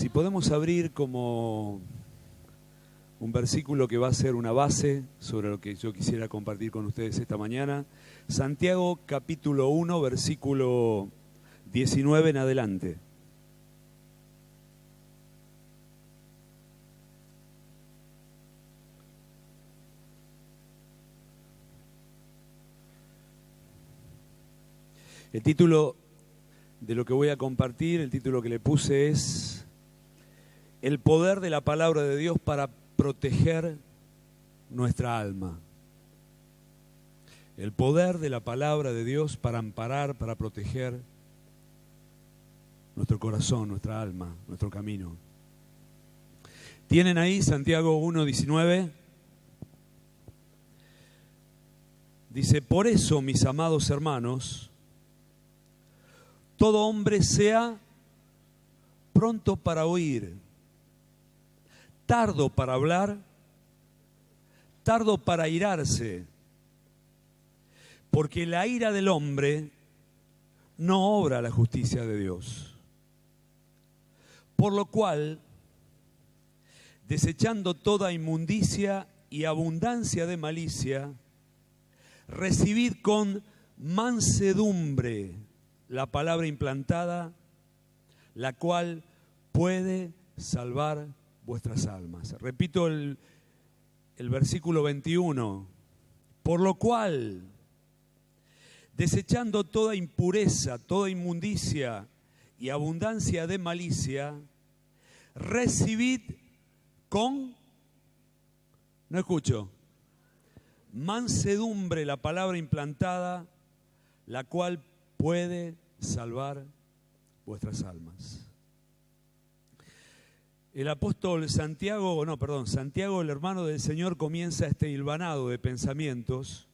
Si podemos abrir como un versículo que va a ser una base sobre lo que yo quisiera compartir con ustedes esta mañana. Santiago capítulo 1, versículo 19 en adelante. El título de lo que voy a compartir, el título que le puse es El poder de la palabra de Dios para proteger nuestra alma. El poder de la palabra de Dios para amparar, para proteger nuestro corazón, nuestra alma, nuestro camino. ¿Tienen ahí Santiago 1:19? Dice, por eso, mis amados hermanos, todo hombre sea pronto para oír, tardo para hablar, tardo para airarse, porque la ira del hombre no obra la justicia de Dios. Por lo cual, desechando toda inmundicia y abundancia de malicia, recibid con mansedumbre la palabra implantada, la cual puede salvar vuestras almas. Repito el versículo 21. Por lo cual, desechando toda impureza, toda inmundicia y abundancia de malicia, recibid con, no escucho, mansedumbre la palabra implantada, la cual puede salvar vuestras almas. El apóstol Santiago, el hermano del Señor, comienza este hilvanado de pensamientos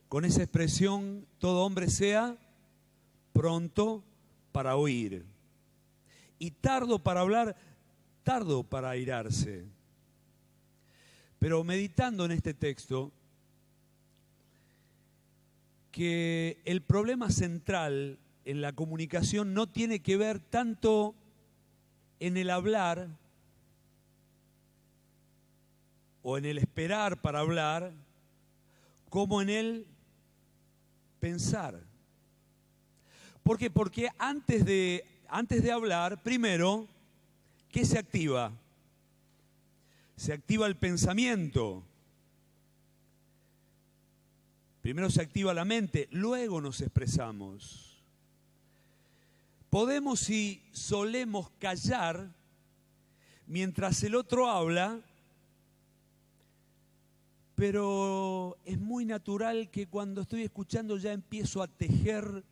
con esa expresión, todo hombre sea pronto para oír y tardo para hablar, tardo para airarse. Pero meditando en este texto, que el problema central en la comunicación no tiene que ver tanto en el hablar o en el esperar para hablar, como en el pensar. ¿Por qué? Porque antes de hablar, primero, ¿qué se activa? Se activa el pensamiento. Primero se activa la mente, luego nos expresamos. Podemos y solemos callar mientras el otro habla, pero es muy natural que cuando estoy escuchando ya empiezo a tejer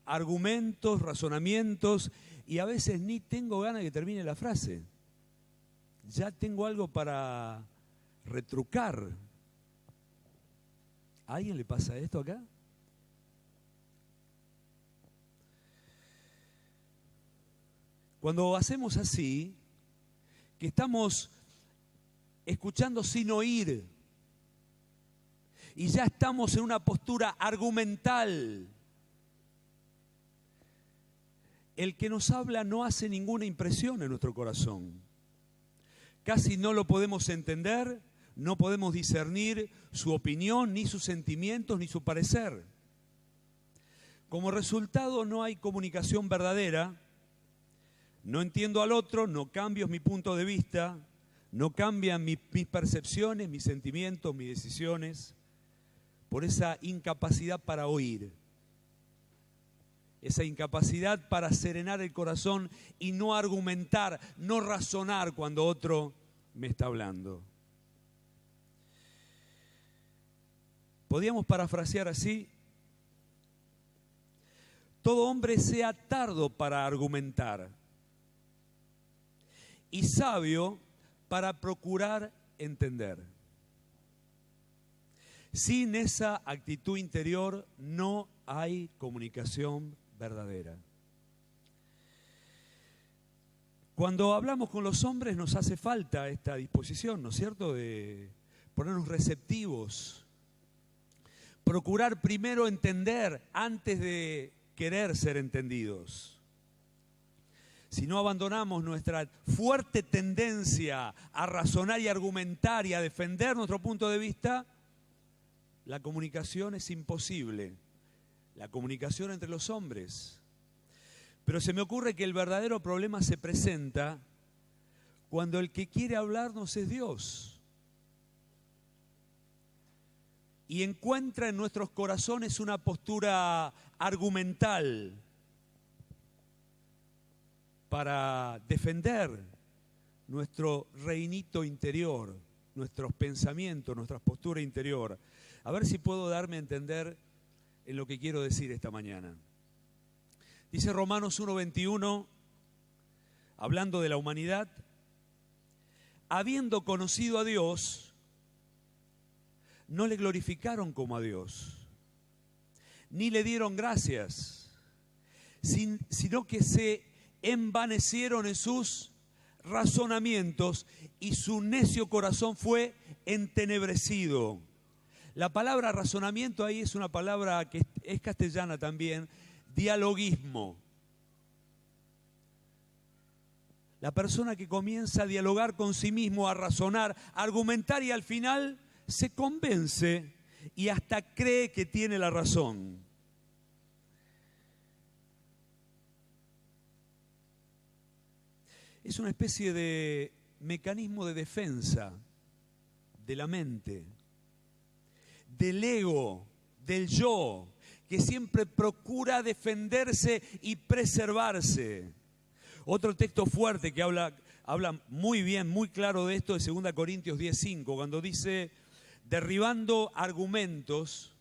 argumentos, razonamientos, y a veces ni tengo ganas de que termine la frase. Ya tengo algo para retrucar. ¿A alguien le pasa esto acá? Cuando hacemos así, que estamos escuchando sin oír, y ya estamos en una postura argumental, el que nos habla no hace ninguna impresión en nuestro corazón. Casi no lo podemos entender, no podemos discernir su opinión, ni sus sentimientos, ni su parecer. Como resultado, no hay comunicación verdadera. No entiendo al otro, no cambio mi punto de vista, no cambian mis percepciones, mis sentimientos, mis decisiones, por esa incapacidad para oír, esa incapacidad para serenar el corazón y no argumentar, no razonar cuando otro me está hablando. Podríamos parafrasear así: todo hombre sea tardo para argumentar y sabio para procurar entender. Sin esa actitud interior no hay comunicación verdadera. Cuando hablamos con los hombres nos hace falta esta disposición, ¿no es cierto?, de ponernos receptivos, procurar primero entender antes de querer ser entendidos. si no abandonamos nuestra fuerte tendencia a razonar y argumentar y a defender nuestro punto de vista, la comunicación es imposible. La comunicación entre los hombres. Pero se me ocurre que el verdadero problema se presenta cuando el que quiere hablarnos es Dios. Y encuentra en nuestros corazones una postura argumental para defender nuestro reinito interior, nuestros pensamientos, nuestra postura interior. A ver si puedo darme a entender en lo que quiero decir esta mañana. Dice Romanos 1:21, hablando de la humanidad: habiendo conocido a Dios, no le glorificaron como a Dios, ni le dieron gracias, sino que se envanecieron en sus razonamientos y su necio corazón fue entenebrecido. La palabra razonamiento ahí es una palabra que es castellana también, dialogismo. La persona que comienza a dialogar con sí mismo, a razonar, a argumentar y al final se convence y hasta cree que tiene la razón. Es una especie de mecanismo de defensa de la mente, del ego, del yo, que siempre procura defenderse y preservarse. Otro texto fuerte que habla muy bien, muy claro de esto, es 2 Corintios 10:5, cuando dice: derribando argumentos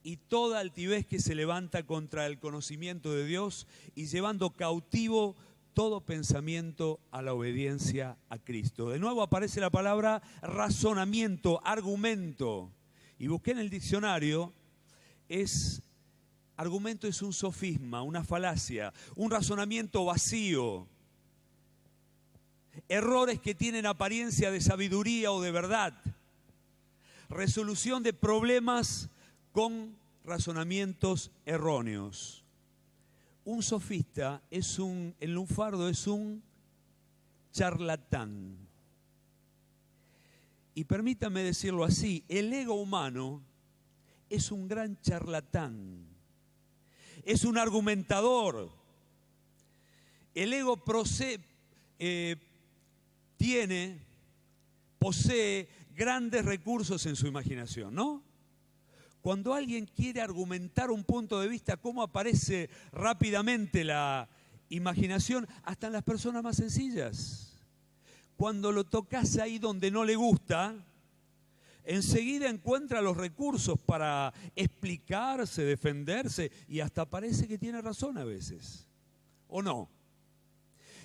y toda altivez que se levanta contra el conocimiento de Dios y llevando cautivo todo pensamiento a la obediencia a Cristo. De nuevo aparece la palabra razonamiento, argumento. Y busqué en el diccionario, argumento es un sofisma, una falacia, un razonamiento vacío. Errores que tienen apariencia de sabiduría o de verdad. Resolución de problemas con razonamientos erróneos. Un sofista en lunfardo es un charlatán. Y permítame decirlo así, el ego humano es un gran charlatán. Es un argumentador. El ego posee grandes recursos en su imaginación, ¿no? Cuando alguien quiere argumentar un punto de vista, ¿cómo aparece rápidamente la imaginación? Hasta en las personas más sencillas. Cuando lo tocas ahí donde no le gusta, enseguida encuentra los recursos para explicarse, defenderse, y hasta parece que tiene razón a veces, ¿o no?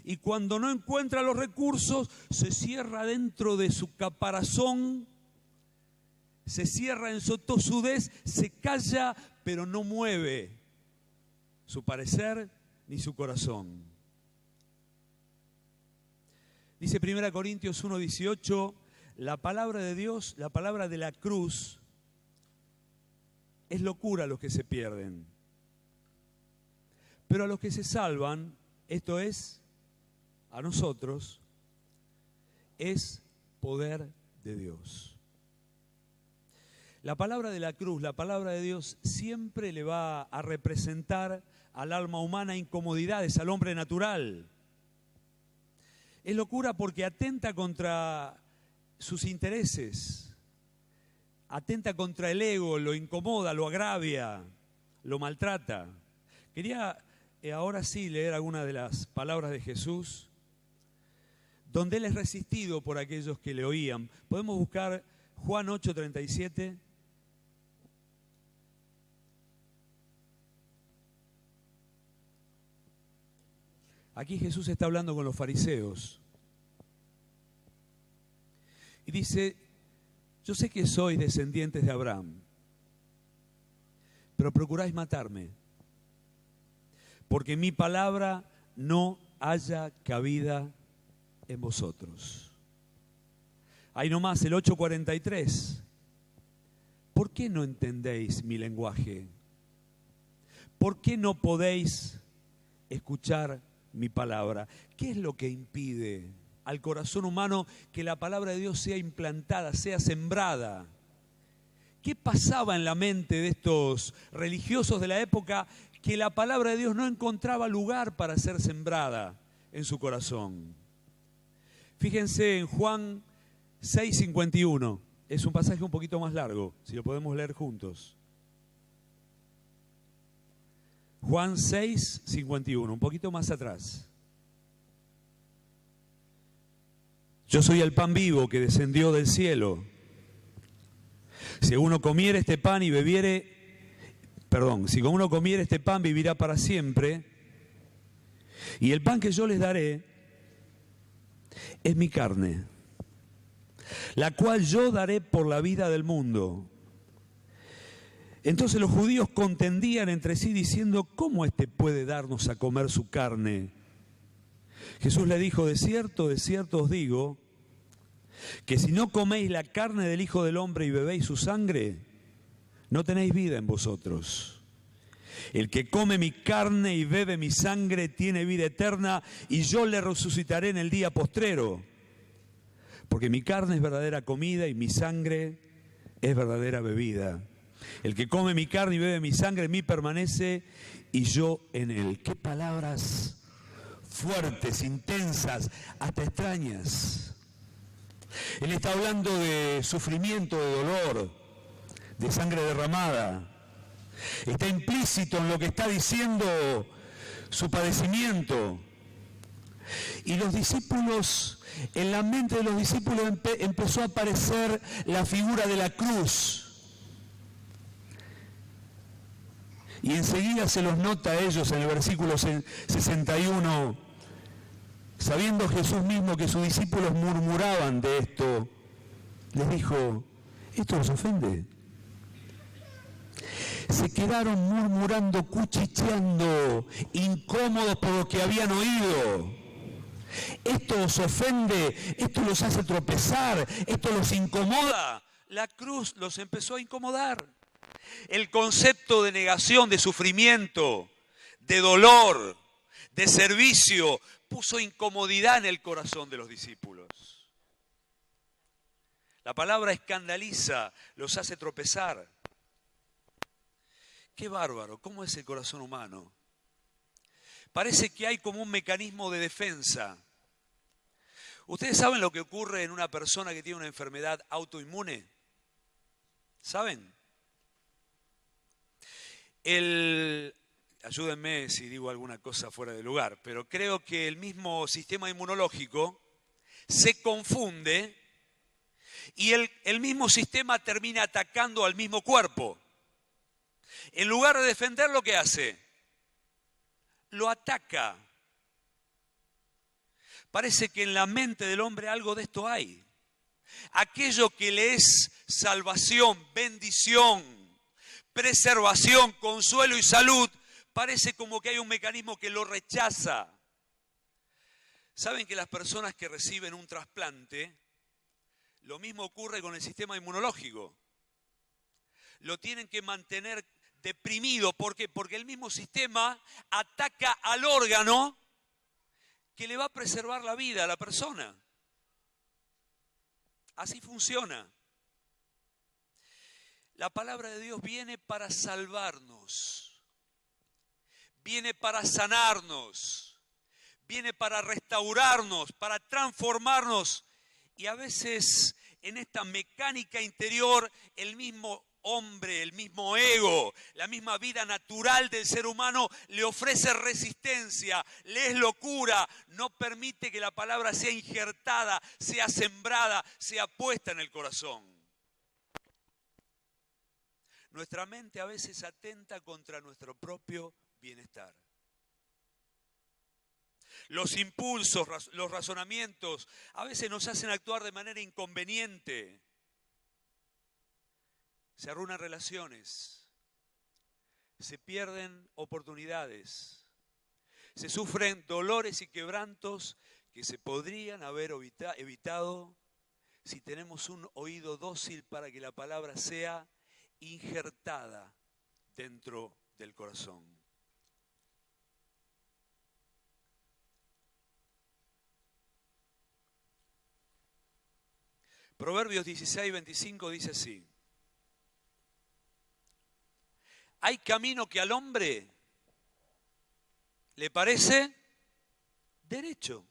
Y cuando no encuentra los recursos, se cierra dentro de su caparazón, se cierra en su tosudez, se calla, pero no mueve su parecer ni su corazón. Dice 1 Corintios 1:18, la palabra de Dios, la palabra de la cruz, es locura a los que se pierden. Pero a los que se salvan, esto es, a nosotros, es poder de Dios. La palabra de la cruz, la palabra de Dios, siempre le va a representar al alma humana incomodidades, al hombre natural. Es locura porque atenta contra sus intereses, atenta contra el ego, lo incomoda, lo agravia, lo maltrata. Quería ahora sí leer algunas de las palabras de Jesús, donde Él es resistido por aquellos que le oían. Podemos buscar Juan 8:37. Aquí Jesús está hablando con los fariseos y dice: yo sé que sois descendientes de Abraham, pero procuráis matarme, porque mi palabra no haya cabida en vosotros. Ahí nomás el 8:43. ¿Por qué no entendéis mi lenguaje? ¿Por qué no podéis escuchar mi palabra. ¿Qué es lo que impide al corazón humano que la palabra de Dios sea implantada, sea sembrada? ¿Qué pasaba en la mente de estos religiosos de la época que la palabra de Dios no encontraba lugar para ser sembrada en su corazón? Fíjense en Juan 6:51. Es un pasaje un poquito más largo, si lo podemos leer juntos. Juan 6:51, un poquito más atrás. Yo soy el pan vivo que descendió del cielo. Si uno comiere este pan y si uno comiere este pan vivirá para siempre. Y el pan que yo les daré es mi carne, la cual yo daré por la vida del mundo. Entonces los judíos contendían entre sí diciendo, ¿cómo éste puede darnos a comer su carne? Jesús le dijo, de cierto os digo, que si no coméis la carne del Hijo del Hombre y bebéis su sangre, no tenéis vida en vosotros. El que come mi carne y bebe mi sangre tiene vida eterna, y yo le resucitaré en el día postrero. Porque mi carne es verdadera comida y mi sangre es verdadera bebida. El que come mi carne y bebe mi sangre en mí permanece y yo en él. Qué palabras fuertes, intensas, hasta extrañas. Él está hablando de sufrimiento, de dolor, de sangre derramada. Está implícito en lo que está diciendo su padecimiento. Y los discípulos, en la mente de los discípulos empezó a aparecer la figura de la cruz. Y enseguida se los nota a ellos en el versículo 61, sabiendo Jesús mismo que sus discípulos murmuraban de esto, les dijo, ¿esto los ofende? Se quedaron murmurando, cuchicheando, incómodos por lo que habían oído. Esto os ofende, esto los hace tropezar, esto los incomoda. La cruz los empezó a incomodar. El concepto de negación, de sufrimiento, de dolor, de servicio, puso incomodidad en el corazón de los discípulos. La palabra escandaliza, los hace tropezar. Qué bárbaro, ¿cómo es el corazón humano? Parece que hay como un mecanismo de defensa. ¿Ustedes saben lo que ocurre en una persona que tiene una enfermedad autoinmune? ¿Saben? Ayúdenme si digo alguna cosa fuera de lugar, pero creo que el mismo sistema inmunológico se confunde y el mismo sistema termina atacando al mismo cuerpo. En lugar de defenderlo, ¿qué hace? Lo ataca. Parece que en la mente del hombre algo de esto hay. Aquello que le es salvación, bendición, preservación, consuelo y salud, parece como que hay un mecanismo que lo rechaza. ¿Saben que las personas que reciben un trasplante, lo mismo ocurre con el sistema inmunológico? Lo tienen que mantener deprimido. ¿Por qué? Porque el mismo sistema ataca al órgano que le va a preservar la vida a la persona. Así funciona. La palabra de Dios viene para salvarnos, viene para sanarnos, viene para restaurarnos, para transformarnos. Y a veces en esta mecánica interior el mismo hombre, el mismo ego, la misma vida natural del ser humano le ofrece resistencia, le es locura, no permite que la palabra sea injertada, sea sembrada, sea puesta en el corazón. Nuestra mente a veces atenta contra nuestro propio bienestar. Los impulsos, los razonamientos, a veces nos hacen actuar de manera inconveniente. Se arruinan relaciones, se pierden oportunidades, se sufren dolores y quebrantos que se podrían haber evitado si tenemos un oído dócil para que la palabra sea injertada dentro del corazón. Proverbios 16, 25 dice así. Hay camino que al hombre le parece derecho.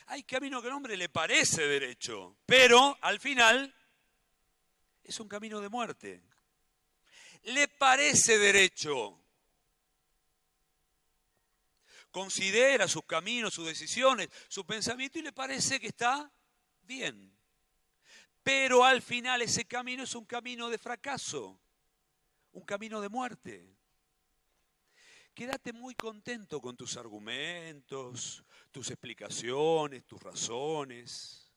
Hay camino que al hombre le parece derecho, pero al final es un camino de muerte. Le parece derecho. Considera sus caminos, sus decisiones, su pensamiento y le parece que está bien. Pero al final ese camino es un camino de fracaso, un camino de muerte. Quédate muy contento con tus argumentos, tus explicaciones, tus razones.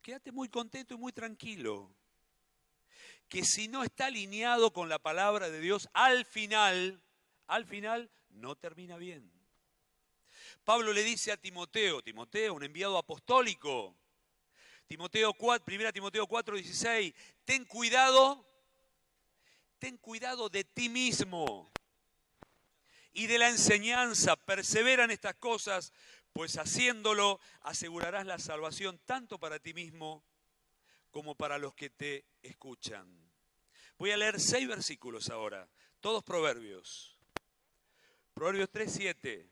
Quédate muy contento y muy tranquilo. Que si no está alineado con la palabra de Dios, al final no termina bien. Pablo le dice a Timoteo, un enviado apostólico, Timoteo 4, 1 Timoteo 4:16, ten cuidado de ti mismo y de la enseñanza, persevera en estas cosas, pues haciéndolo asegurarás la salvación tanto para ti mismo como para los que te escuchan. Voy a leer 6 versículos ahora, todos Proverbios. Proverbios 3:7.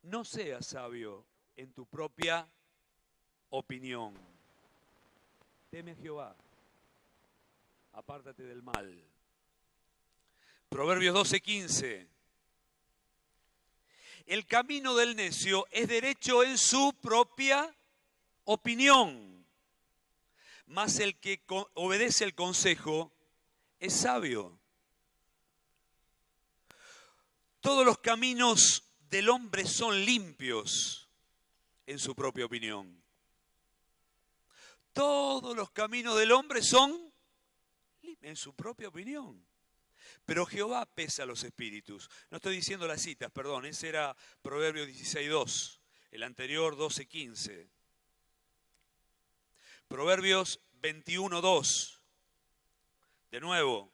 No seas sabio en tu propia opinión. Teme a Jehová, apártate del mal. Proverbios 12:15. El camino del necio es derecho en su propia opinión, mas el que obedece el consejo es sabio. Todos los caminos del hombre son limpios en su propia opinión. Todos los caminos del hombre son en su propia opinión. Pero Jehová pesa los espíritus. No estoy diciendo las citas, perdón, ese era Proverbios 16:2, el anterior 12:15. Proverbios 21:2. De nuevo,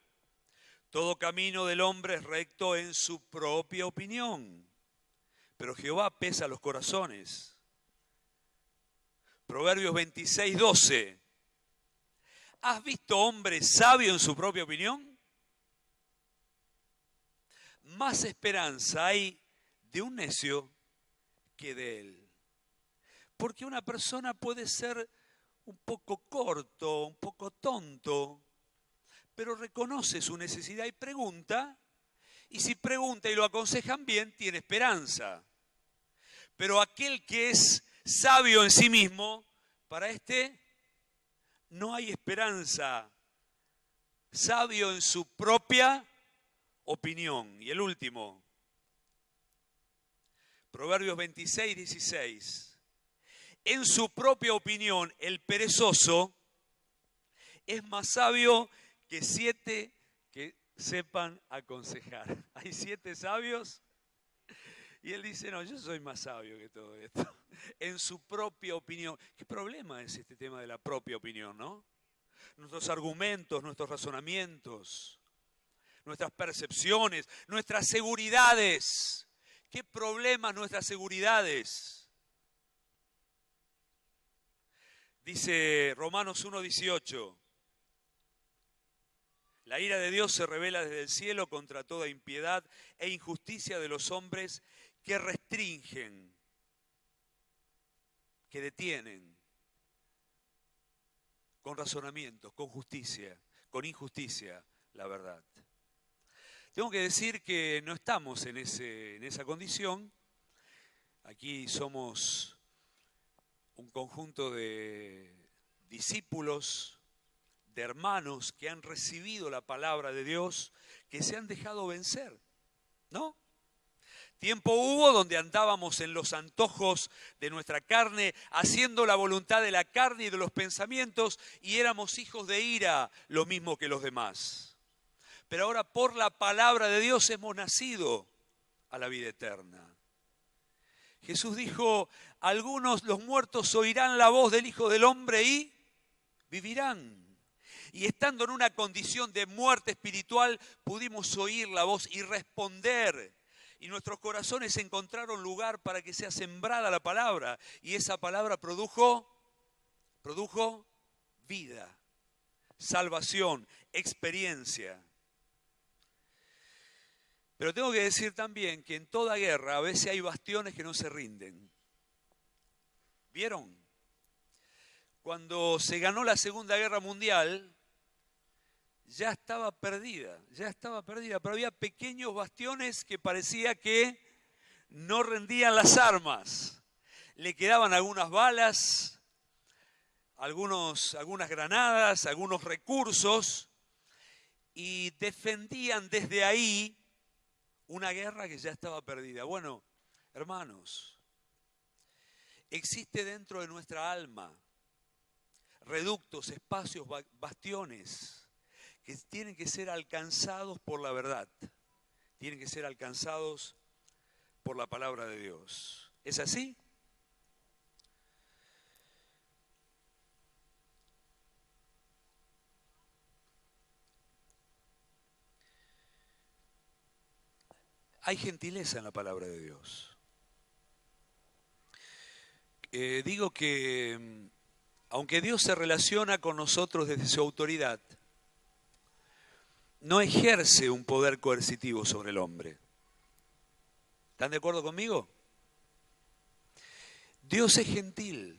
todo camino del hombre es recto en su propia opinión, pero Jehová pesa los corazones. Proverbios 26:12. ¿Has visto hombre sabio en su propia opinión? Más esperanza hay de un necio que de él. Porque una persona puede ser un poco corto, un poco tonto, pero reconoce su necesidad y pregunta, y si pregunta y lo aconsejan bien, tiene esperanza. Pero aquel que es sabio en sí mismo, para este no hay esperanza. Sabio en su propia opinión. Y el último, Proverbios 26:16. En su propia opinión, el perezoso es más sabio que 7 que sepan aconsejar. Hay 7 sabios y él dice, no, yo soy más sabio que todo esto. En su propia opinión. ¿Qué problema es este tema de la propia opinión, no? Nuestros argumentos, nuestros razonamientos, nuestras percepciones, nuestras seguridades. ¿Qué problemas nuestras seguridades? Dice Romanos 1:18. La ira de Dios se revela desde el cielo contra toda impiedad e injusticia de los hombres que restringen, que detienen, con razonamientos, con justicia, con injusticia, la verdad. Tengo que decir que no estamos en esa condición. Aquí somos un conjunto de discípulos, de hermanos que han recibido la palabra de Dios, que se han dejado vencer, ¿no? Tiempo hubo donde andábamos en los antojos de nuestra carne, haciendo la voluntad de la carne y de los pensamientos, y éramos hijos de ira, lo mismo que los demás. Pero ahora por la palabra de Dios hemos nacido a la vida eterna. Jesús dijo, algunos, los muertos, oirán la voz del Hijo del Hombre y vivirán. Y estando en una condición de muerte espiritual, pudimos oír la voz y responder. y nuestros corazones encontraron lugar para que sea sembrada la palabra. Y esa palabra produjo vida, salvación, experiencia. Pero tengo que decir también que en toda guerra a veces hay bastiones que no se rinden. ¿Vieron? Cuando se ganó la Segunda Guerra Mundial, ya estaba perdida, pero había pequeños bastiones que parecía que no rendían las armas. Le quedaban algunas balas, algunas granadas, algunos recursos, y defendían desde ahí una guerra que ya estaba perdida. Bueno, hermanos, existe dentro de nuestra alma reductos, espacios, bastiones que tienen que ser alcanzados por la verdad, tienen que ser alcanzados por la palabra de Dios. ¿Es así? Hay gentileza en la palabra de Dios. Digo que aunque Dios se relaciona con nosotros desde su autoridad, no ejerce un poder coercitivo sobre el hombre. ¿Están de acuerdo conmigo? Dios es gentil.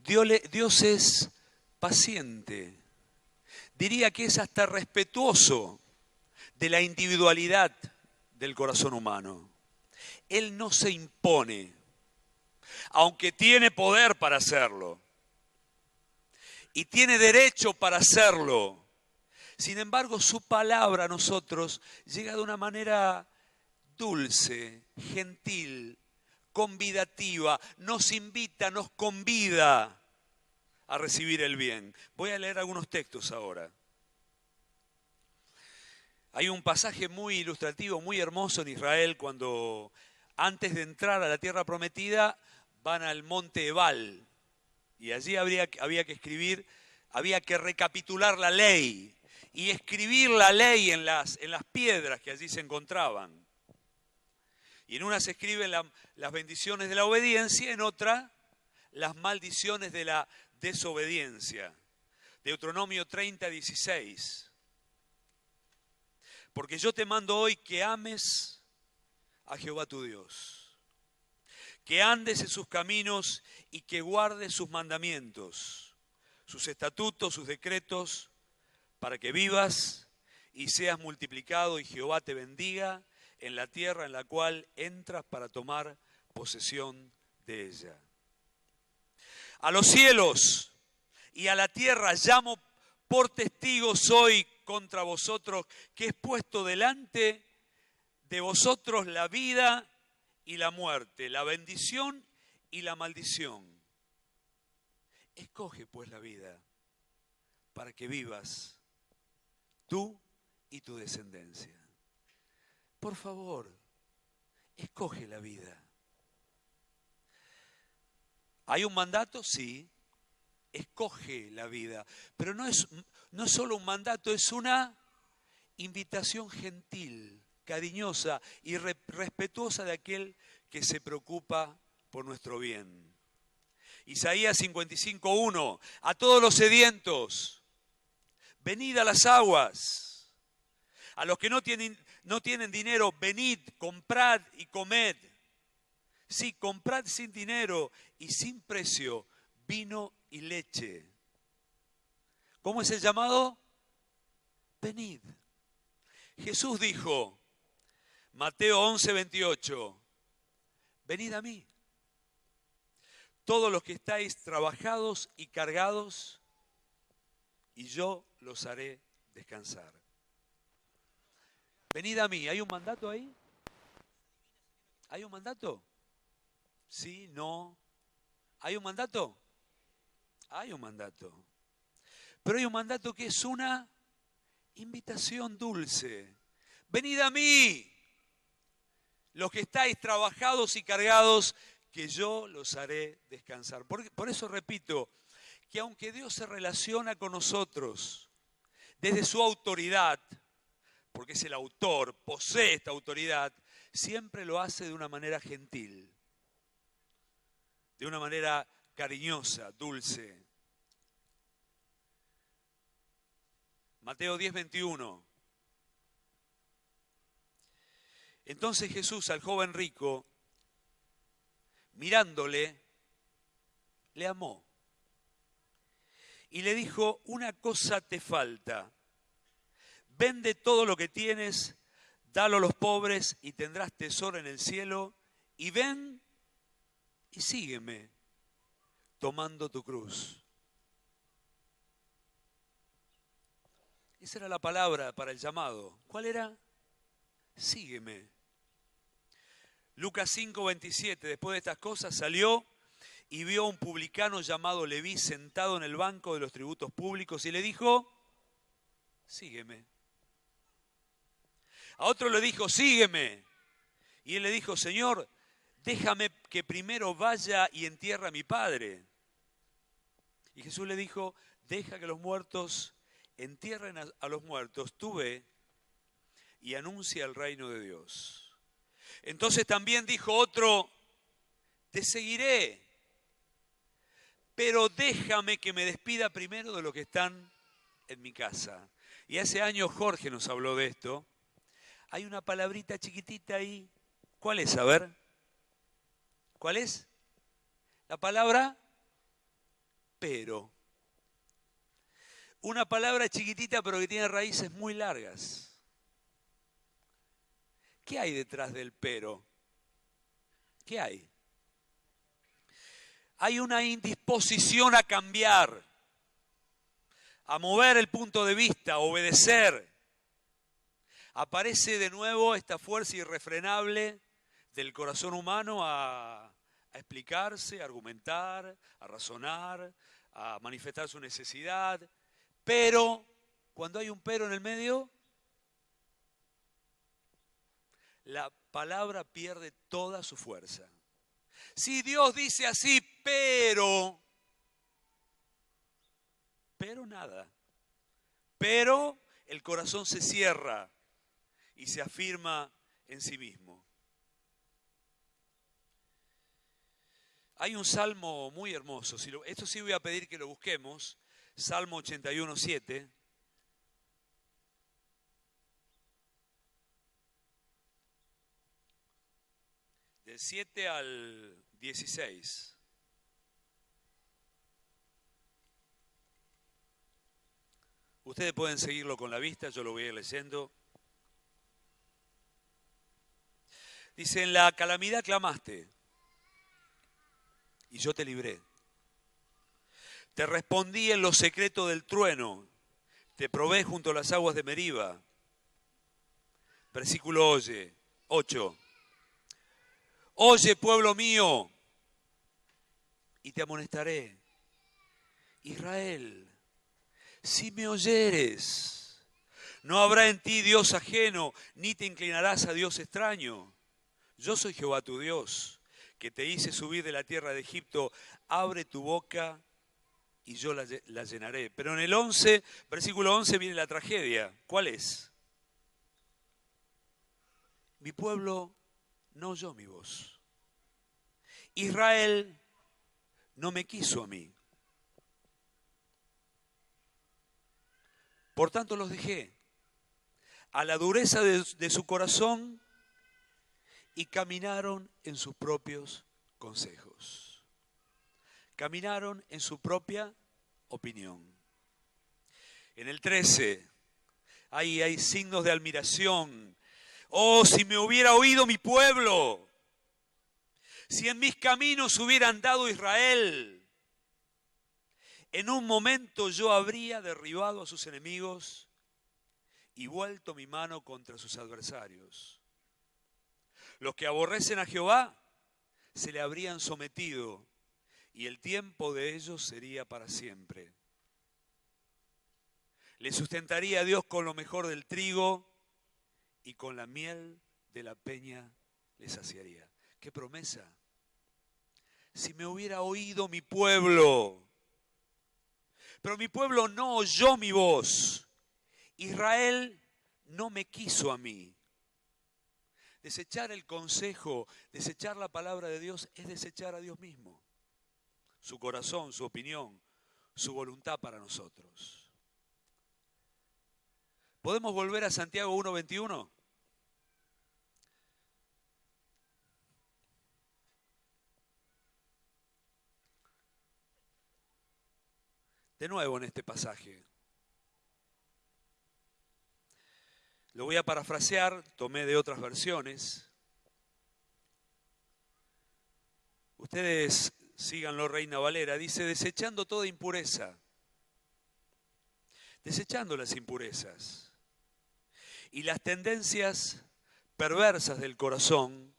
Dios es paciente. Diría que es hasta respetuoso de la individualidad del corazón humano. Él no se impone, aunque tiene poder para hacerlo y tiene derecho para hacerlo. Sin embargo, su palabra a nosotros llega de una manera dulce, gentil, convidativa, nos invita, nos convida a recibir el bien. Voy a leer algunos textos ahora. Hay un pasaje muy ilustrativo, muy hermoso en Israel, cuando antes de entrar a la tierra prometida van al monte Ebal. Y allí había que recapitular la ley y escribir la ley en las piedras que allí se encontraban. Y en una se escriben las bendiciones de la obediencia, en otra las maldiciones de la desobediencia. Deuteronomio 30:16. Porque yo te mando hoy que ames a Jehová tu Dios, que andes en sus caminos y que guardes sus mandamientos, sus estatutos, sus decretos, para que vivas y seas multiplicado y Jehová te bendiga en la tierra en la cual entras para tomar posesión de ella. A los cielos y a la tierra llamo por testigos hoy contra vosotros, que es puesto delante de vosotros la vida y la muerte, la bendición y la maldición. Escoge pues la vida para que vivas tú y tu descendencia. Por favor, escoge la vida. ¿Hay un mandato? Sí. Escoge la vida. Pero no es solo un mandato, es una invitación gentil, cariñosa y respetuosa de aquel que se preocupa por nuestro bien. Isaías 55:1, a todos los sedientos, venid a las aguas. A los que no tienen dinero, venid, comprad y comed. Sí, comprad sin dinero y sin precio vino y leche. ¿Cómo es el llamado? Venid. Jesús dijo, Mateo 11:28, venid a mí, todos los que estáis trabajados y cargados, y yo los haré descansar. Venid a mí. ¿Hay un mandato ahí? ¿Hay un mandato? Sí, no. ¿Hay un mandato? Hay un mandato. Pero hay un mandato que es una invitación dulce. Venid a mí, los que estáis trabajados y cargados, que yo los haré descansar. Por eso repito, que aunque Dios se relaciona con nosotros desde su autoridad, porque es el autor, posee esta autoridad, siempre lo hace de una manera gentil, de una manera cariñosa, dulce. Mateo 10:21. Entonces Jesús al joven rico, mirándole, le amó y le dijo: una cosa te falta, vende todo lo que tienes, dalo a los pobres y tendrás tesoro en el cielo, y ven y sígueme tomando tu cruz. Esa era la palabra para el llamado. ¿Cuál era? Sígueme. Lucas 5:27, después de estas cosas salió y vio a un publicano llamado Leví sentado en el banco de los tributos públicos y le dijo: sígueme. A otro le dijo: sígueme. Y él le dijo: Señor, déjame que primero vaya y entierre a mi padre. Y Jesús le dijo: deja que los muertos entierren a los muertos, tú ve y anuncia el reino de Dios. Entonces también dijo otro: te seguiré, pero déjame que me despida primero de los que están en mi casa. Y hace años Jorge nos habló de esto. Hay una palabrita chiquitita ahí. ¿Cuál es? A ver. ¿Cuál es? La palabra pero. Una palabra chiquitita pero que tiene raíces muy largas. ¿Qué hay detrás del pero? ¿Qué hay? Hay una indisposición a cambiar, a mover el punto de vista, a obedecer. Aparece de nuevo esta fuerza irrefrenable del corazón humano a explicarse, a argumentar, a razonar, a manifestar su necesidad. Pero, cuando hay un pero en el medio, la palabra pierde toda su fuerza. Si Dios dice así, pero nada. Pero el corazón se cierra y se afirma en sí mismo. Hay un salmo muy hermoso, esto sí voy a pedir que lo busquemos, Salmo 81:7. Del 7 al 16. Ustedes pueden seguirlo con la vista, yo lo voy a ir leyendo. Dice: en la calamidad clamaste y yo te libré. Te respondí en lo secreto del trueno, te probé junto a las aguas de Meriba. Versículo 8. Oye, pueblo mío, y te amonestaré. Israel, si me oyeres, no habrá en ti Dios ajeno, ni te inclinarás a Dios extraño. Yo soy Jehová tu Dios, que te hice subir de la tierra de Egipto. Abre tu boca y yo la llenaré. Pero en el 11, versículo 11, viene la tragedia. ¿Cuál es? Mi pueblo no oyó mi voz. Israel no me quiso a mí. Por tanto los dejé a la dureza de su corazón y caminaron en sus propios consejos. Caminaron en su propia opinión. En el 13, ahí hay signos de admiración. Oh, si me hubiera oído mi pueblo, si en mis caminos hubiera andado Israel, en un momento yo habría derribado a sus enemigos y vuelto mi mano contra sus adversarios. Los que aborrecen a Jehová se le habrían sometido y el tiempo de ellos sería para siempre. Le sustentaría a Dios con lo mejor del trigo y con la miel de la peña le saciaría. ¡Qué promesa! Si me hubiera oído mi pueblo, pero mi pueblo no oyó mi voz. Israel no me quiso a mí. Desechar el consejo, desechar la palabra de Dios es desechar a Dios mismo. Su corazón, su opinión, su voluntad para nosotros. ¿Podemos volver a Santiago 1:21? De nuevo en este pasaje. Lo voy a parafrasear, tomé de otras versiones. Ustedes síganlo, Reina Valera. Dice, desechando toda impureza. Desechando las impurezas y las tendencias perversas del corazón,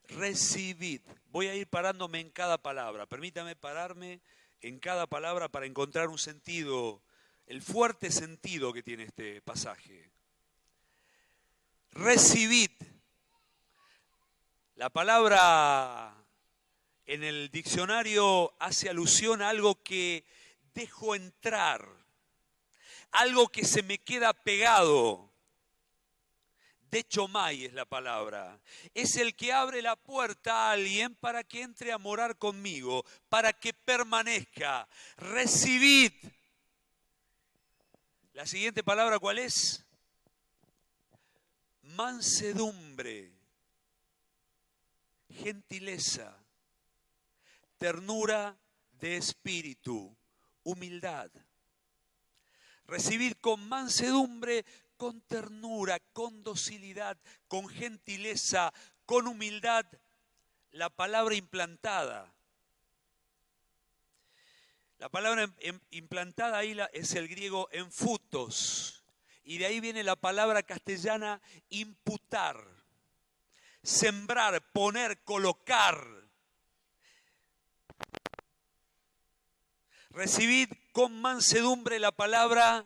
recibid. Voy a ir parándome en cada palabra. Permítame pararme en cada palabra para encontrar un sentido, el fuerte sentido que tiene este pasaje. Recibid. La palabra en el diccionario hace alusión a algo que dejo entrar, algo que se me queda pegado. Dechomai es la palabra. Es el que abre la puerta a alguien para que entre a morar conmigo, para que permanezca. Recibid. La siguiente palabra, ¿cuál es? Mansedumbre, gentileza, ternura de espíritu, humildad. Recibid con mansedumbre, con ternura, con docilidad, con gentileza, con humildad, la palabra implantada. La palabra implantada ahí es el griego enfutos. Y de ahí viene la palabra castellana imputar, sembrar, poner, colocar. Recibid con mansedumbre la palabra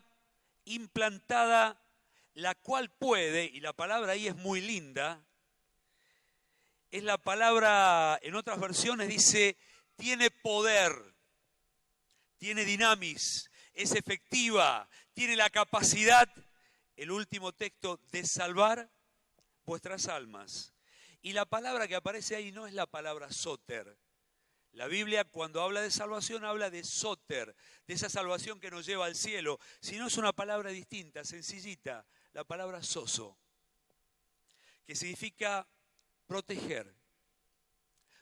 implantada, la cual puede, y la palabra ahí es muy linda, es la palabra, en otras versiones dice, tiene poder, tiene dinamis, es efectiva, tiene la capacidad, el último texto, de salvar vuestras almas. Y la palabra que aparece ahí no es la palabra soter. La Biblia cuando habla de salvación habla de soter, de esa salvación que nos lleva al cielo, sino es una palabra distinta, sencillita, la palabra soso, que significa proteger,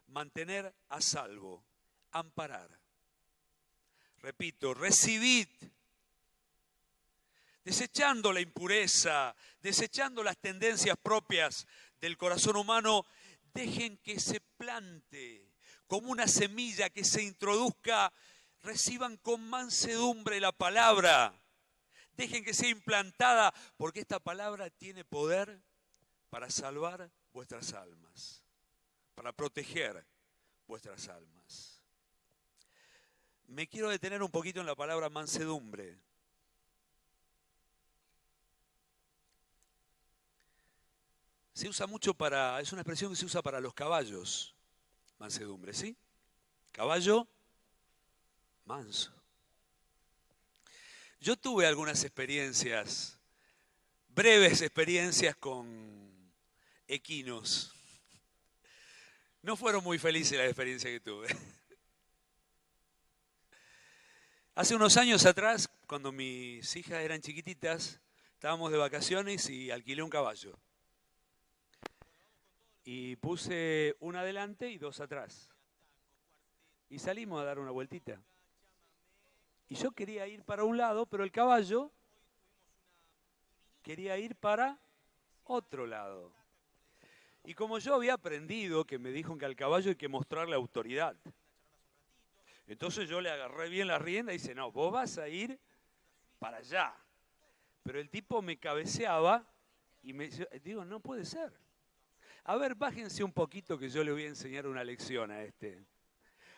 mantener a salvo, amparar. Repito, recibid, desechando la impureza, desechando las tendencias propias del corazón humano, dejen que se plante como una semilla, que se introduzca, reciban con mansedumbre la palabra, dejen que sea implantada, porque esta palabra tiene poder para salvar vuestras almas, para proteger vuestras almas. Me quiero detener un poquito en la palabra mansedumbre. Se usa mucho es una expresión que se usa para los caballos, mansedumbre, ¿sí? Caballo manso. Yo tuve algunas experiencias, breves experiencias con equinos. No fueron muy felices las experiencias que tuve. Hace unos años atrás, cuando mis hijas eran chiquititas, estábamos de vacaciones y alquilé un caballo. Y puse una adelante y dos atrás. Y salimos a dar una vueltita. Y yo quería ir para un lado, pero el caballo quería ir para otro lado. Y como yo había aprendido, que me dijo que al caballo hay que mostrarle autoridad. Entonces yo le agarré bien la rienda y dice, no, vos vas a ir para allá. Pero el tipo me cabeceaba y me digo, no puede ser. A ver, bájense un poquito que yo le voy a enseñar una lección a este.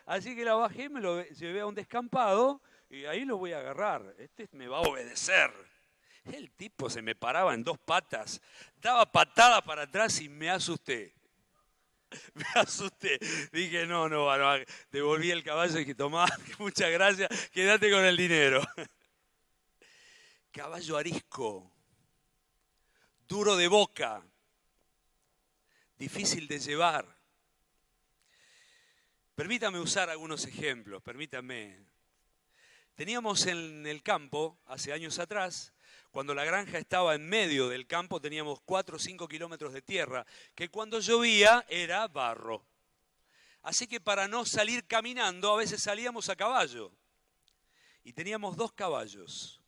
Así que la bajé, me lo llevé a un descampado y ahí lo voy a agarrar. Este me va a obedecer. El tipo se me paraba en dos patas, daba patadas para atrás y me asusté. Me asusté. Dije, no, devolví el caballo y dije, tomá, muchas gracias, quédate con el dinero. Caballo arisco. duro de boca, difícil de llevar. Permítame usar algunos ejemplos, permítame. Teníamos en el campo, hace años atrás, cuando la granja estaba en medio del campo, teníamos 4 o 5 kilómetros de tierra, que cuando llovía era barro. Así que para no salir caminando, a veces salíamos a caballo. Y teníamos 2 caballos.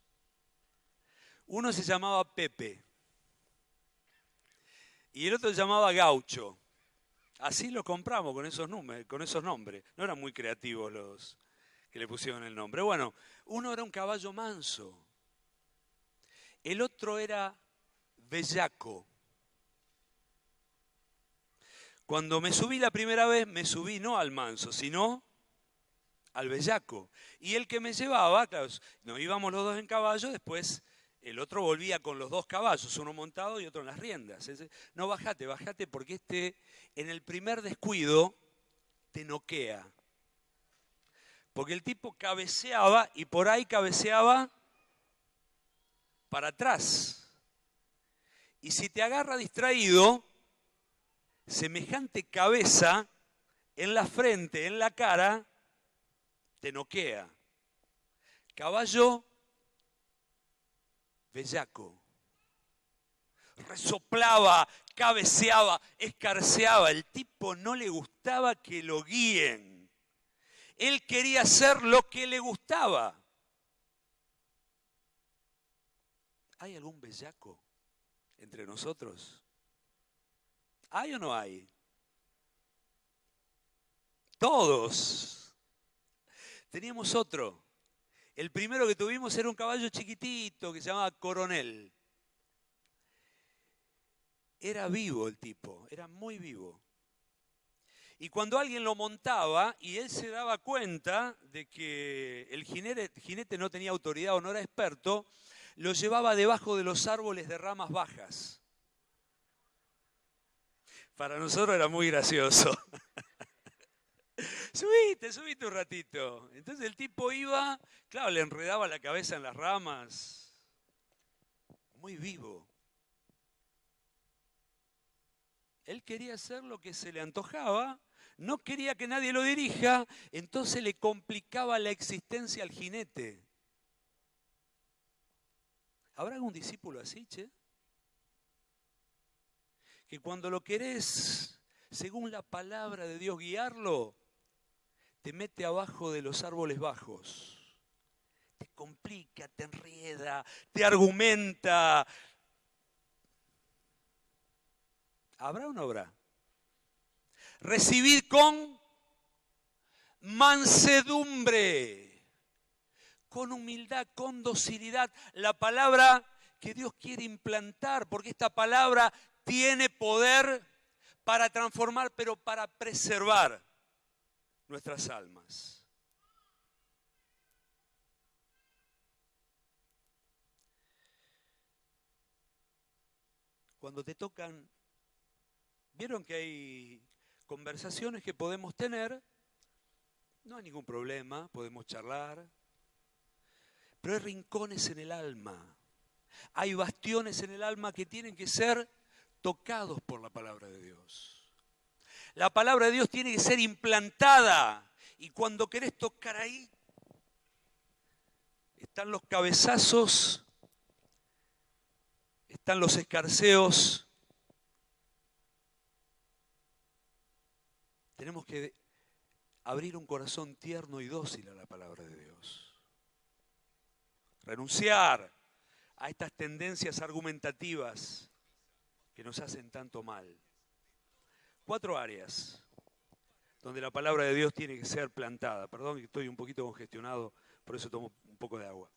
Uno se llamaba Pepe y el otro se llamaba Gaucho. Así lo compramos con esos nombres. No eran muy creativos los que le pusieron el nombre. Bueno, uno era un caballo manso. El otro era bellaco. Cuando me subí la primera vez, me subí no al manso, sino al bellaco. Y el que me llevaba, claro, nos íbamos los 2 en caballo, después el otro volvía con los 2 caballos, uno montado y otro en las riendas. No, bajate, porque en el primer descuido te noquea. Porque el tipo cabeceaba y por ahí cabeceaba para atrás. Y si te agarra distraído, semejante cabeza en la frente, en la cara, te noquea. Caballo bellaco. Resoplaba, cabeceaba, escarceaba. El tipo no le gustaba que lo guíen. Él quería hacer lo que le gustaba. ¿Hay algún bellaco entre nosotros? ¿Hay o no hay? Todos. Teníamos otro. El primero que tuvimos era un caballo chiquitito que se llamaba Coronel. Era vivo el tipo, era muy vivo. Y cuando alguien lo montaba y él se daba cuenta de que el jinete no tenía autoridad o no era experto, lo llevaba debajo de los árboles de ramas bajas. Para nosotros era muy gracioso. Subite un ratito. Entonces el tipo iba, claro, le enredaba la cabeza en las ramas. Muy vivo. Él quería hacer lo que se le antojaba, no quería que nadie lo dirija, entonces le complicaba la existencia al jinete. ¿Habrá algún discípulo así, che? Que cuando lo querés, según la palabra de Dios, guiarlo, te mete abajo de los árboles bajos. Te complica, te enreda, te argumenta. ¿Habrá o no habrá? Recibid con mansedumbre, con humildad, con docilidad, la palabra que Dios quiere implantar, porque esta palabra tiene poder para transformar, pero para preservar nuestras almas. Cuando te tocan, vieron que hay conversaciones que podemos tener, no hay ningún problema, podemos charlar, pero hay rincones en el alma, hay bastiones en el alma que tienen que ser tocados por la palabra de Dios. La palabra de Dios tiene que ser implantada y cuando querés tocar ahí, están los cabezazos, están los escarceos. Tenemos que abrir un corazón tierno y dócil a la palabra de Dios. Renunciar a estas tendencias argumentativas que nos hacen tanto mal. 4 áreas donde la palabra de Dios tiene que ser plantada. Perdón que estoy un poquito congestionado, por eso tomo un poco de agua.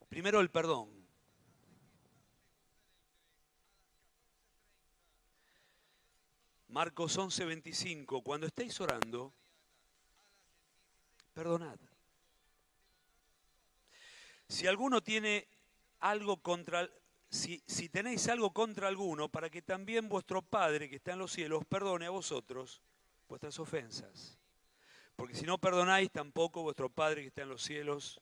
Primero, el perdón. Marcos 11:25, cuando estéis orando, perdonad. Si alguno tiene algo contra, si tenéis algo contra alguno, para que también vuestro Padre que está en los cielos perdone a vosotros vuestras ofensas. Porque si no perdonáis, tampoco vuestro Padre que está en los cielos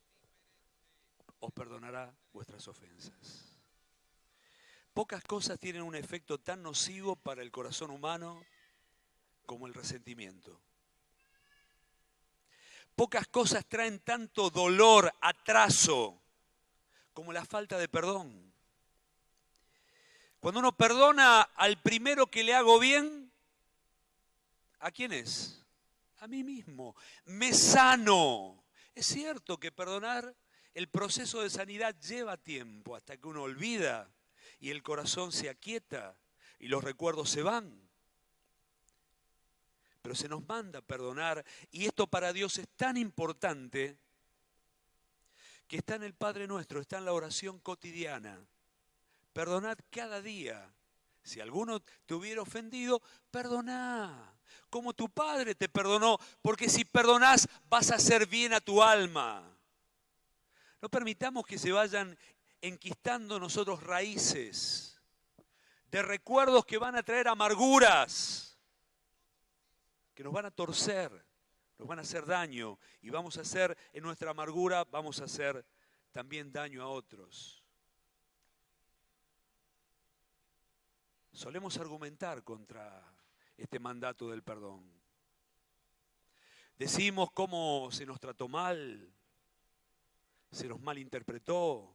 os perdonará vuestras ofensas. Pocas cosas tienen un efecto tan nocivo para el corazón humano como el resentimiento. Pocas cosas traen tanto dolor, atraso, como la falta de perdón. Cuando uno perdona al primero que le hago bien, ¿a quién es? A mí mismo. Me sano. Es cierto que perdonar, el proceso de sanidad lleva tiempo hasta que uno olvida y el corazón se aquieta y los recuerdos se van. Pero se nos manda perdonar y esto para Dios es tan importante que está en el Padre Nuestro, está en la oración cotidiana. Perdonad cada día. Si alguno te hubiera ofendido, perdoná. Como tu Padre te perdonó, porque si perdonás vas a hacer bien a tu alma. No permitamos que se vayan enquistando nosotros raíces de recuerdos que van a traer amarguras, que nos van a torcer, nos van a hacer daño y vamos a hacer, en nuestra amargura, vamos a hacer también daño a otros. Solemos argumentar contra este mandato del perdón. Decimos cómo se nos trató mal, se nos malinterpretó,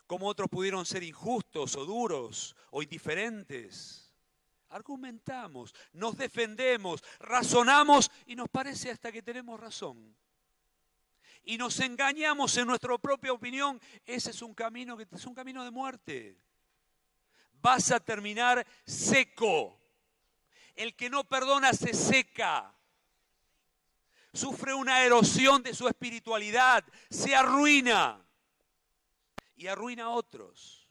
cómo otros pudieron ser injustos o duros o indiferentes. Argumentamos, nos defendemos, razonamos y nos parece hasta que tenemos razón. Y nos engañamos en nuestra propia opinión. Ese es un camino de muerte. Vas a terminar seco. El que no perdona se seca. Sufre una erosión de su espiritualidad. Se arruina. Y arruina a otros.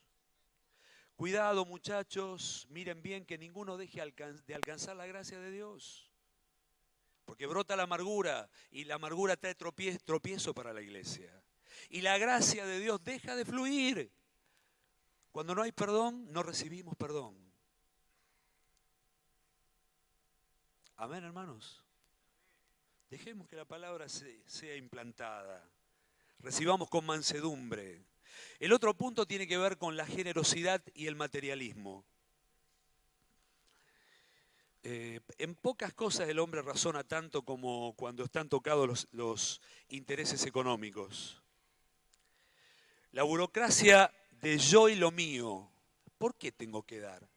Cuidado, muchachos, miren bien que ninguno deje de alcanzar la gracia de Dios. Porque brota la amargura y la amargura trae tropiezo para la iglesia. Y la gracia de Dios deja de fluir. Cuando no hay perdón, no recibimos perdón. Amén, hermanos. Dejemos que la palabra sea implantada. Recibamos con mansedumbre. El otro punto tiene que ver con la generosidad y el materialismo. En pocas cosas el hombre razona tanto como cuando están tocados los intereses económicos. La burocracia de yo y lo mío. ¿Por qué tengo que dar?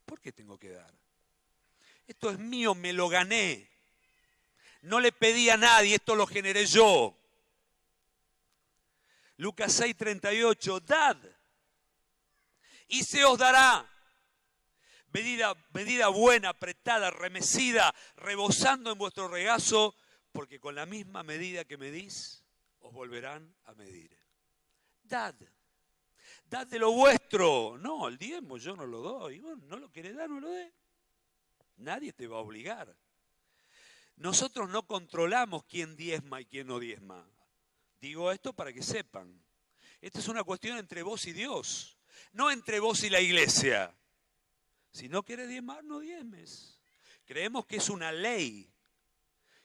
¿Por qué tengo que dar? Esto es mío, me lo gané. No le pedí a nadie, esto lo generé yo. Lucas 6:38, dad y se os dará. Medida buena, apretada, remecida, rebosando en vuestro regazo, porque con la misma medida que medís, os volverán a medir. Dad de lo vuestro. No, el diezmo yo no lo doy. Bueno, no lo querés dar, no lo dé. Nadie te va a obligar. Nosotros no controlamos quién diezma y quién no diezma. Digo esto para que sepan. Esta es una cuestión entre vos y Dios, no entre vos y la iglesia. Si no querés diezmar, no diezmes. Creemos que es una ley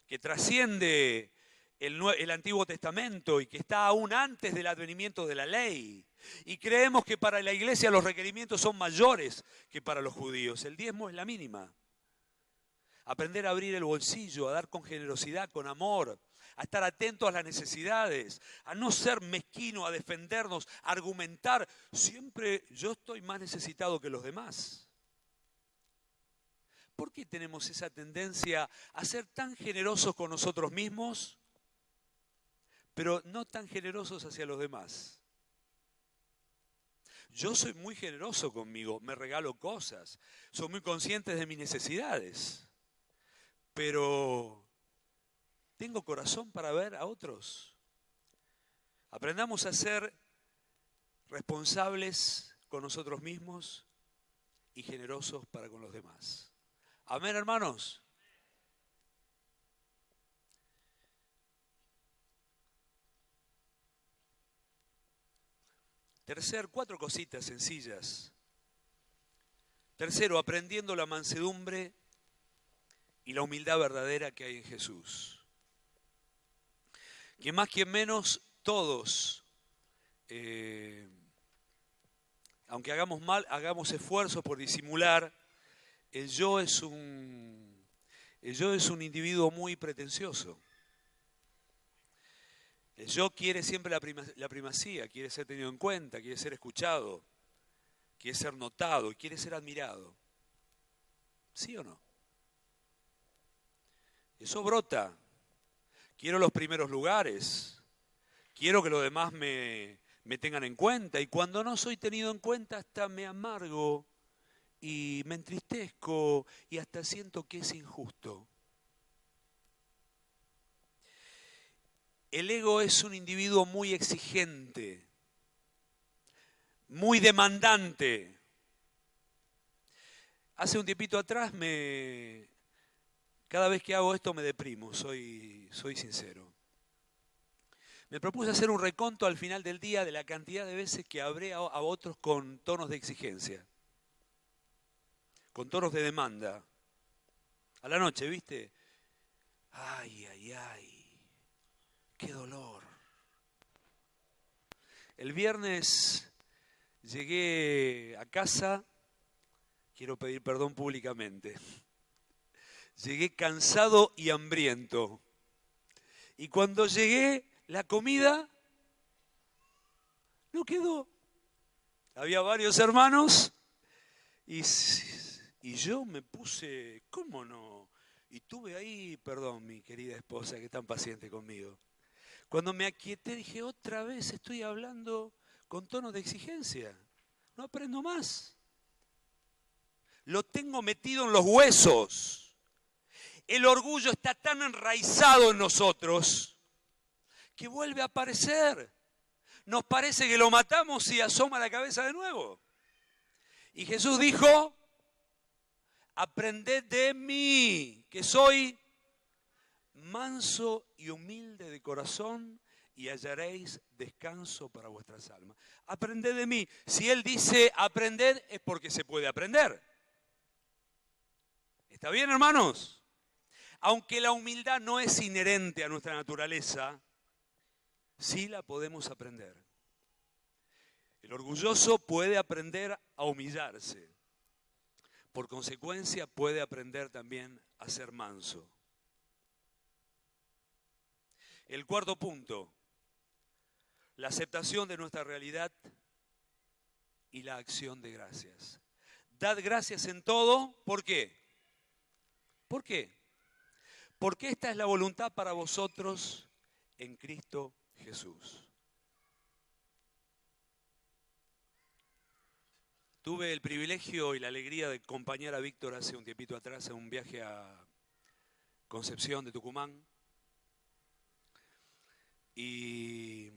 que trasciende el Antiguo Testamento y que está aún antes del advenimiento de la ley. Y creemos que para la iglesia los requerimientos son mayores que para los judíos. El diezmo es la mínima. Aprender a abrir el bolsillo, a dar con generosidad, con amor, a estar atentos a las necesidades, a no ser mezquino, a defendernos, a argumentar. Siempre yo estoy más necesitado que los demás. ¿Por qué tenemos esa tendencia a ser tan generosos con nosotros mismos, pero no tan generosos hacia los demás? Yo soy muy generoso conmigo, me regalo cosas, soy muy consciente de mis necesidades, pero ¿tengo corazón para ver a otros? Aprendamos a ser responsables con nosotros mismos y generosos para con los demás. Amén, hermanos. Cuatro cositas sencillas. Tercero, aprendiendo la mansedumbre y la humildad verdadera que hay en Jesús. Que más que menos todos, aunque hagamos mal, hagamos esfuerzos por disimular, el yo es un individuo muy pretencioso. El yo quiere siempre la primacía, quiere ser tenido en cuenta, quiere ser escuchado, quiere ser notado, quiere ser admirado. ¿Sí o no? Eso brota. Quiero los primeros lugares. Quiero que los demás me tengan en cuenta. Y cuando no soy tenido en cuenta, hasta me amargo y me entristezco y hasta siento que es injusto. El ego es un individuo muy exigente, muy demandante. Hace un tiempito atrás cada vez que hago esto me deprimo, soy sincero. Me propuse hacer un reconto al final del día de la cantidad de veces que hablé a otros con tonos de exigencia, con tonos de demanda. A la noche, ¿viste? Ay, ay, ay, qué dolor. El viernes llegué a casa, quiero pedir perdón públicamente. Llegué cansado y hambriento. Y cuando llegué, la comida no quedó. Había varios hermanos y yo me puse, ¿cómo no? Y tuve ahí, perdón, mi querida esposa, que es tan paciente conmigo. Cuando me aquieté dije, otra vez estoy hablando con tono de exigencia. No aprendo más. Lo tengo metido en los huesos. El orgullo está tan enraizado en nosotros que vuelve a aparecer. Nos parece que lo matamos y asoma la cabeza de nuevo. Y Jesús dijo, aprended de mí, que soy manso y humilde de corazón, y hallaréis descanso para vuestras almas. Aprended de mí. Si Él dice aprended, es porque se puede aprender. ¿Está bien, hermanos? Aunque la humildad no es inherente a nuestra naturaleza, sí la podemos aprender. El orgulloso puede aprender a humillarse. Por consecuencia, puede aprender también a ser manso. El cuarto punto, la aceptación de nuestra realidad y la acción de gracias. Dad gracias en todo, ¿por qué? ¿Por qué? Porque esta es la voluntad para vosotros en Cristo Jesús. Tuve el privilegio y la alegría de acompañar a Víctor hace un tiempito atrás en un viaje a Concepción de Tucumán. Y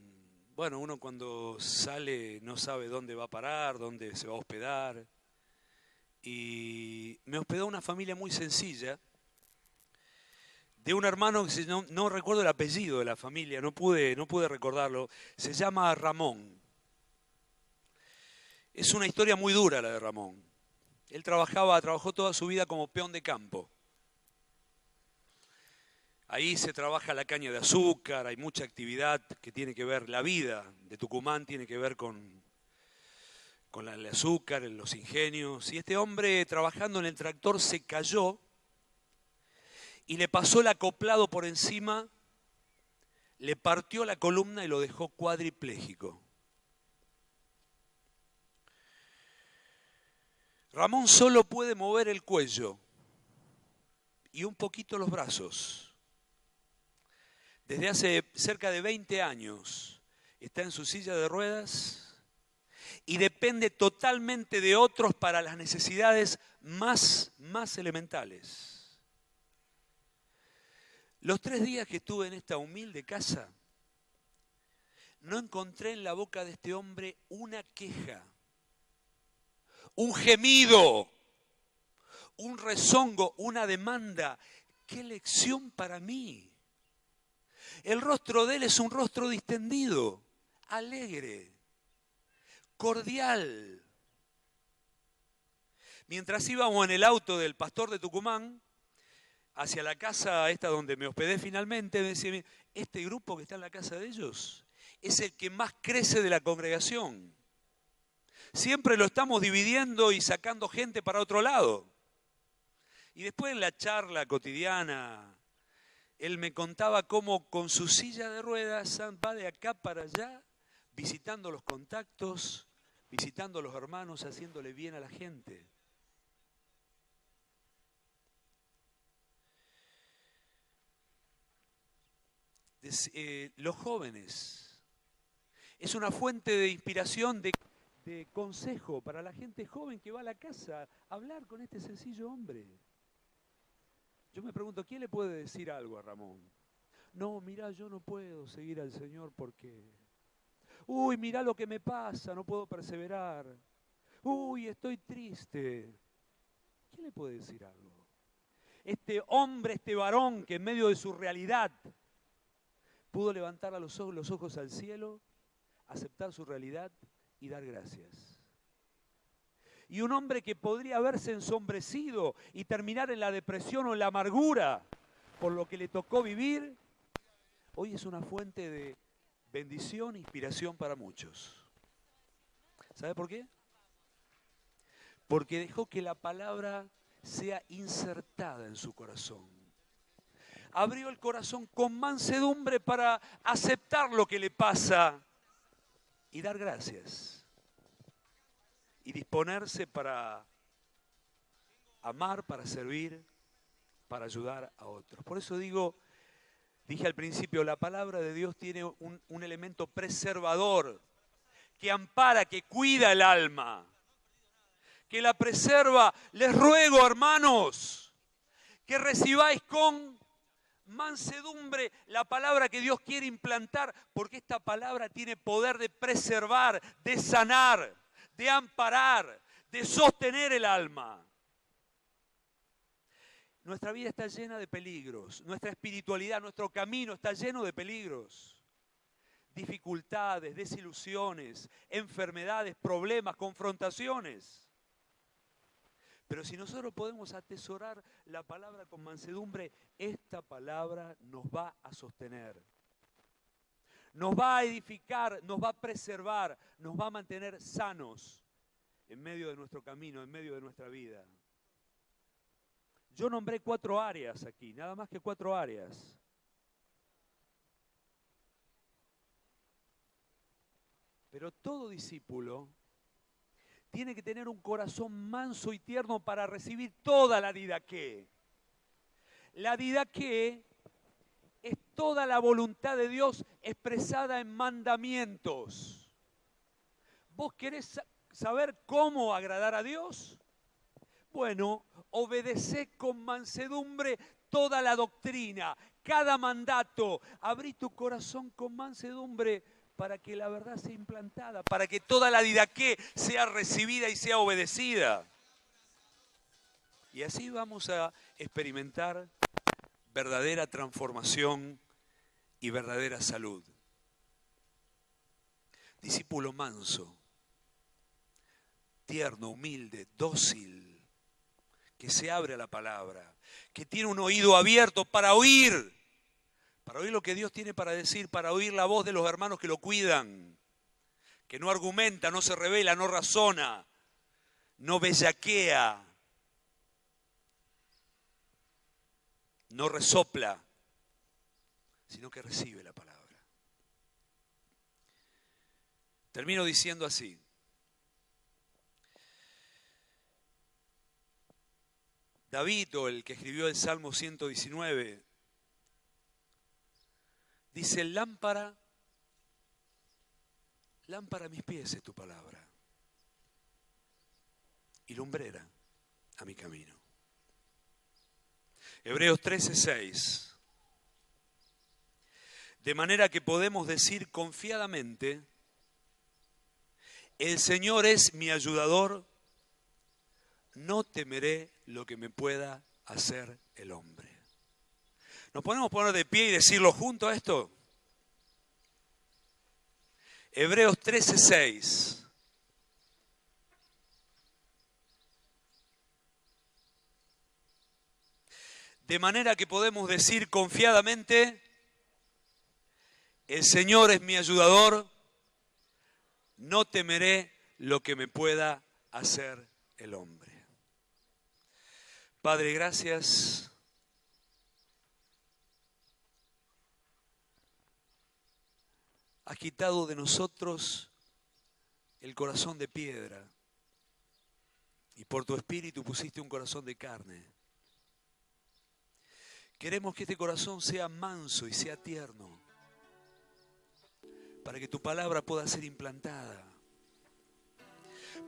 bueno, uno cuando sale no sabe dónde va a parar, dónde se va a hospedar. Y me hospedó una familia muy sencilla, de un hermano que no recuerdo el apellido de la familia, no pude recordarlo, se llama Ramón. Es una historia muy dura la de Ramón. Él trabajó toda su vida como peón de campo. Ahí se trabaja la caña de azúcar, hay mucha actividad que tiene que ver, la vida de Tucumán tiene que ver con el azúcar, los ingenios. Y este hombre trabajando en el tractor se cayó y le pasó el acoplado por encima, le partió la columna y lo dejó cuadripléjico. Ramón solo puede mover el cuello y un poquito los brazos. Desde hace cerca de 20 años está en su silla de ruedas y depende totalmente de otros para las necesidades más elementales. Los 3 días que estuve en esta humilde casa, no encontré en la boca de este hombre una queja, un gemido, un rezongo, una demanda. ¡Qué lección para mí! El rostro de él es un rostro distendido, alegre, cordial. Mientras íbamos en el auto del pastor de Tucumán, hacia la casa esta donde me hospedé finalmente, me decía, este grupo que está en la casa de ellos es el que más crece de la congregación. Siempre lo estamos dividiendo y sacando gente para otro lado. Y después en la charla cotidiana, él me contaba cómo con su silla de ruedas va de acá para allá, visitando los contactos, visitando a los hermanos, haciéndole bien a la gente. Los jóvenes es una fuente de inspiración, de consejo para la gente joven que va a la casa a hablar con este sencillo hombre. Yo me pregunto, ¿quién le puede decir algo a Ramón? No, mirá, yo no puedo seguir al Señor porque... Uy, mirá lo que me pasa, no puedo perseverar. Uy, estoy triste. ¿Quién le puede decir algo? Este hombre, este varón que en medio de su realidad pudo levantar a los ojos al cielo, aceptar su realidad y dar gracias. Y un hombre que podría haberse ensombrecido y terminar en la depresión o en la amargura por lo que le tocó vivir, hoy es una fuente de bendición e inspiración para muchos. ¿Sabe por qué? Porque dejó que la palabra sea insertada en su corazón. Abrió el corazón con mansedumbre para aceptar lo que le pasa y dar gracias. Y disponerse para amar, para servir, para ayudar a otros. Por eso dije al principio, la palabra de Dios tiene un elemento preservador que ampara, que cuida el alma, que la preserva. Les ruego, hermanos, que recibáis con mansedumbre la palabra que Dios quiere implantar, porque esta palabra tiene poder de preservar, de sanar, de amparar, de sostener el alma. Nuestra vida está llena de peligros, nuestra espiritualidad, nuestro camino está lleno de peligros. Dificultades, desilusiones, enfermedades, problemas, confrontaciones. Pero si nosotros podemos atesorar la palabra con mansedumbre, esta palabra nos va a sostener. Nos va a edificar, nos va a preservar, nos va a mantener sanos en medio de nuestro camino, en medio de nuestra vida. Yo nombré 4 áreas aquí, nada más que 4 áreas. Pero todo discípulo tiene que tener un corazón manso y tierno para recibir toda la didaqué. La didaqué es toda la voluntad de Dios expresada en mandamientos. ¿Vos querés saber cómo agradar a Dios? Bueno, obedecé con mansedumbre toda la doctrina, cada mandato. Abrí tu corazón con mansedumbre para que la verdad sea implantada, para que toda la didaqué sea recibida y sea obedecida. Y así vamos a experimentar verdadera transformación y verdadera salud. Discípulo manso, tierno, humilde, dócil, que se abre a la palabra, que tiene un oído abierto para oír lo que Dios tiene para decir, para oír la voz de los hermanos que lo cuidan, que no argumenta, no se revela, no razona, no bellaquea, no resopla, sino que recibe la palabra. Termino diciendo así. David, o el que escribió el Salmo 119, dice, lámpara a mis pies es tu palabra y lumbrera a mi camino. Hebreos 13:6. De manera que podemos decir confiadamente, el Señor es mi ayudador, no temeré lo que me pueda hacer el hombre. ¿Nos podemos poner de pie y decirlo junto a esto? Hebreos 13:6. De manera que podemos decir confiadamente, el Señor es mi ayudador, no temeré lo que me pueda hacer el hombre. Padre, gracias. Has quitado de nosotros el corazón de piedra y por tu Espíritu pusiste un corazón de carne. Queremos que este corazón sea manso y sea tierno, para que tu palabra pueda ser implantada,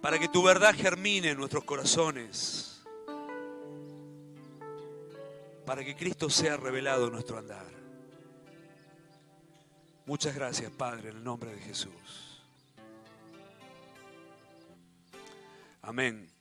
para que tu verdad germine en nuestros corazones, para que Cristo sea revelado en nuestro andar. Muchas gracias, Padre, en el nombre de Jesús. Amén.